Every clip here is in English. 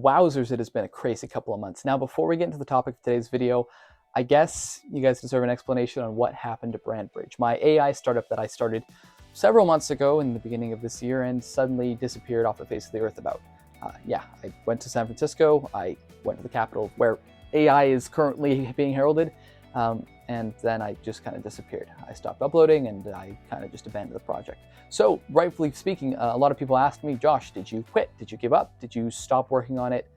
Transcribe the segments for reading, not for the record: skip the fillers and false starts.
Wowzers, it has been a crazy couple of months. Now, before we get into the topic of today's video, I guess you guys deserve an explanation on what happened to BrandBridge, my AI startup that I started several months ago in the beginning of this year and suddenly disappeared off the face of the earth about. I went to San Francisco, I went to the capital where AI is currently being heralded, and then I just kind of disappeared. I stopped uploading and I kind of just abandoned the project. So rightfully speaking, a lot of people asked me, Josh, did you quit? Did you give up? Did you stop working on it?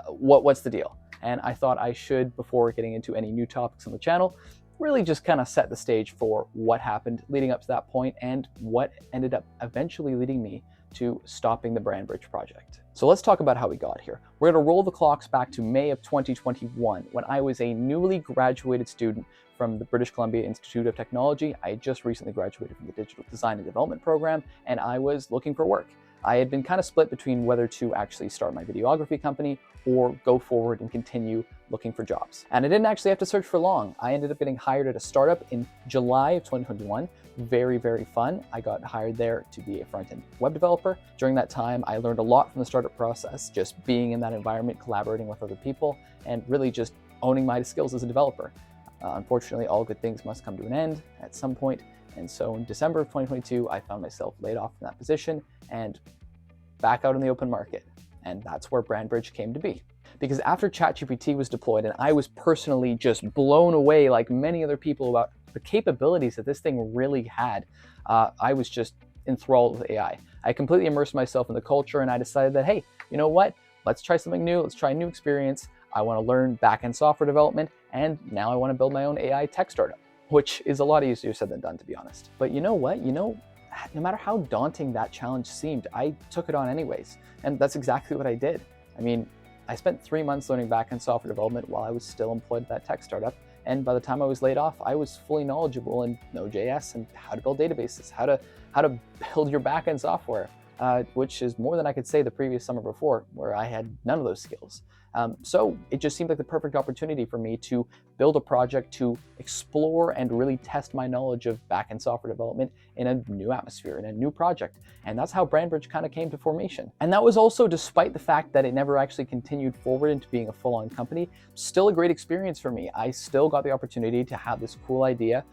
What's the deal? And I thought I should, before getting into any new topics on the channel, really just kind of set the stage for what happened leading up to that point and what ended up eventually leading me to stopping the BrandBridge project. So let's talk about how we got here. We're going to roll the clocks back to May of 2021 when I was a newly graduated student from the British Columbia Institute of Technology. I had just recently graduated from the Digital Design and Development program, and I was looking for work. I had been kind of split between whether to actually start my videography company or go forward and continue looking for jobs. And I didn't actually have to search for long. I ended up getting hired at a startup in July of 2021. Very, very fun. I got hired there to be a front-end web developer. During that time, I learned a lot from the startup process, just being in that environment, collaborating with other people, and really just owning my skills as a developer. Unfortunately, all good things must come to an end at some point. And so in December of 2022, I found myself laid off from that position and back out in the open market. And that's where BrandBridge came to be. Because after chat-gpt was deployed, and I was personally just blown away like many other people about the capabilities that this thing really had, I was just enthralled with AI. I completely immersed myself in the culture and I decided that, hey, you know what? Let's try something new. Let's try a new experience. I want to learn back-end software development, and now I want to build my own AI tech startup, which is a lot easier said than done, to be honest. But you know what? No matter how daunting that challenge seemed, I took it on anyways. And that's exactly what I did. I mean, I spent 3 months learning back-end software development while I was still employed at that tech startup. And by the time I was laid off, I was fully knowledgeable in Node.js and how to build databases, how to build your back-end software, which is more than I could say the previous summer before, where I had none of those skills. So it just seemed like the perfect opportunity for me to build a project to explore and really test my knowledge of back-end software development in a new atmosphere, in a new project. And that's how BrandBridge kind of came to formation. And that was also despite the fact that it never actually continued forward into being a full-on company, still a great experience for me. I still got the opportunity to have this cool idea,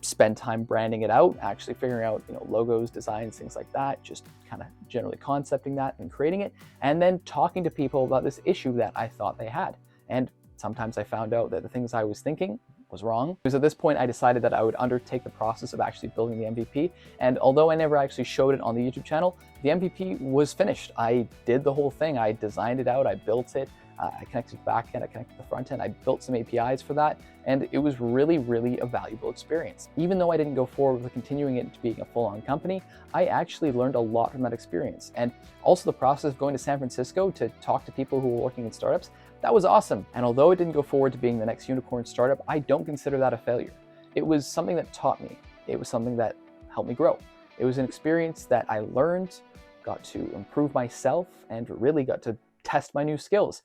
spend time branding it out, actually figuring out, logos, designs, things like that, just kind of generally concepting that and creating it, and then talking to people about this issue that I thought they had. And sometimes I found out that the things I was thinking was wrong. Because at this point I decided that I would undertake the process of actually building the MVP. And although I never actually showed it on the YouTube channel, the MVP was finished. I did the whole thing. I designed it out, I built it, I connected the back end, I connected the front end, I built some APIs for that, and it was really, really a valuable experience. Even though I didn't go forward with continuing it into being a full-on company, I actually learned a lot from that experience. And also the process of going to San Francisco to talk to people who were working in startups, that was awesome. And although it didn't go forward to being the next unicorn startup, I don't consider that a failure. It was something that taught me. It was something that helped me grow. It was an experience that I learned, got to improve myself, and really got to test my new skills.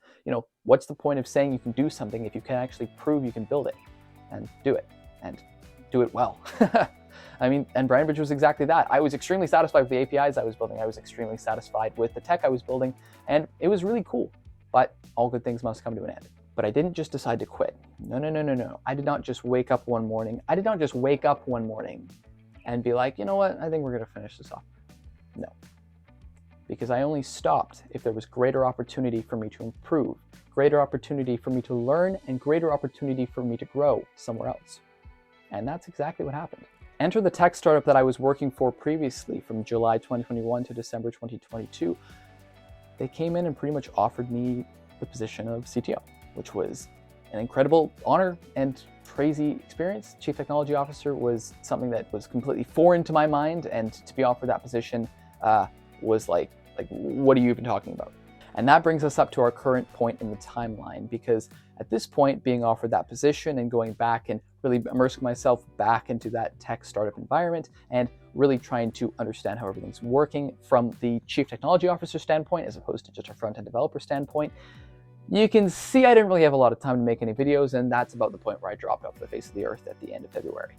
What's the point of saying you can do something if you can actually prove you can build it and do it well? I mean, and BrandBridge was exactly that. I was extremely satisfied with the APIs I was building. I was extremely satisfied with the tech I was building, and it was really cool. But all good things must come to an end. But I didn't just decide to quit. No. I did not just wake up one morning. And be like, you know what? I think we're going to finish this off. No. Because I only stopped if there was greater opportunity for me to improve, greater opportunity for me to learn, and greater opportunity for me to grow somewhere else. And that's exactly what happened. Enter the tech startup that I was working for previously from July 2021 to December 2022. They came in and pretty much offered me the position of CTO, which was an incredible honor and crazy experience. Chief Technology Officer was something that was completely foreign to my mind, and to be offered that position was like, what are you even talking about? And that brings us up to our current point in the timeline, because at this point, being offered that position and going back and really immersing myself back into that tech startup environment and really trying to understand how everything's working from the Chief Technology Officer standpoint, as opposed to just a front-end developer standpoint, you can see I didn't really have a lot of time to make any videos, and that's about the point where I dropped off the face of the earth at the end of February.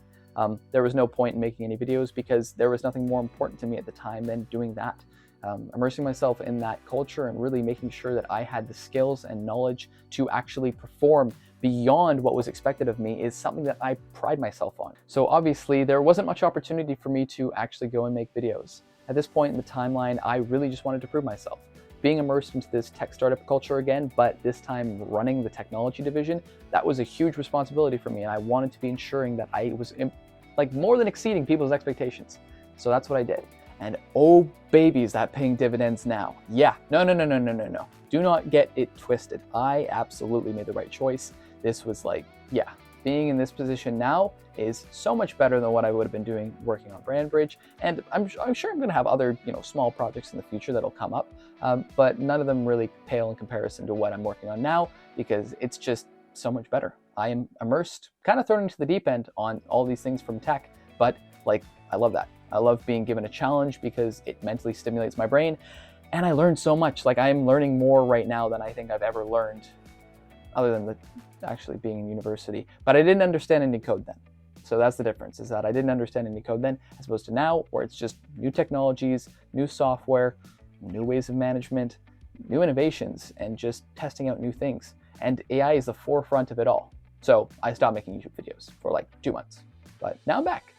There was no point in making any videos because there was nothing more important to me at the time than doing that. immersing myself in that culture and really making sure that I had the skills and knowledge to actually perform beyond what was expected of me is something that I pride myself on. So obviously there wasn't much opportunity for me to actually go and make videos. At this point in the timeline, I really just wanted to prove myself. Being immersed into this tech startup culture again, but this time running the technology division, that was a huge responsibility for me, and I wanted to be ensuring that I was more than exceeding people's expectations. So that's what I did. And oh baby, is that paying dividends now. Yeah, no. Do not get it twisted. I absolutely made the right choice. This was being in this position now is so much better than what I would have been doing working on BrandBridge. And I'm sure I'm gonna have other small projects in the future that'll come up, but none of them really pale in comparison to what I'm working on now because it's just so much better. I am immersed, kind of thrown into the deep end on all these things from tech, but I love that. I love being given a challenge because it mentally stimulates my brain and I learn so much. I'm learning more right now than I think I've ever learned other than actually being in university, but I didn't understand any code then. So that's the difference, is that I didn't understand any code then as opposed to now where it's just new technologies, new software, new ways of management, new innovations, and just testing out new things. And AI is the forefront of it all. So I stopped making YouTube videos for 2 months, but now I'm back.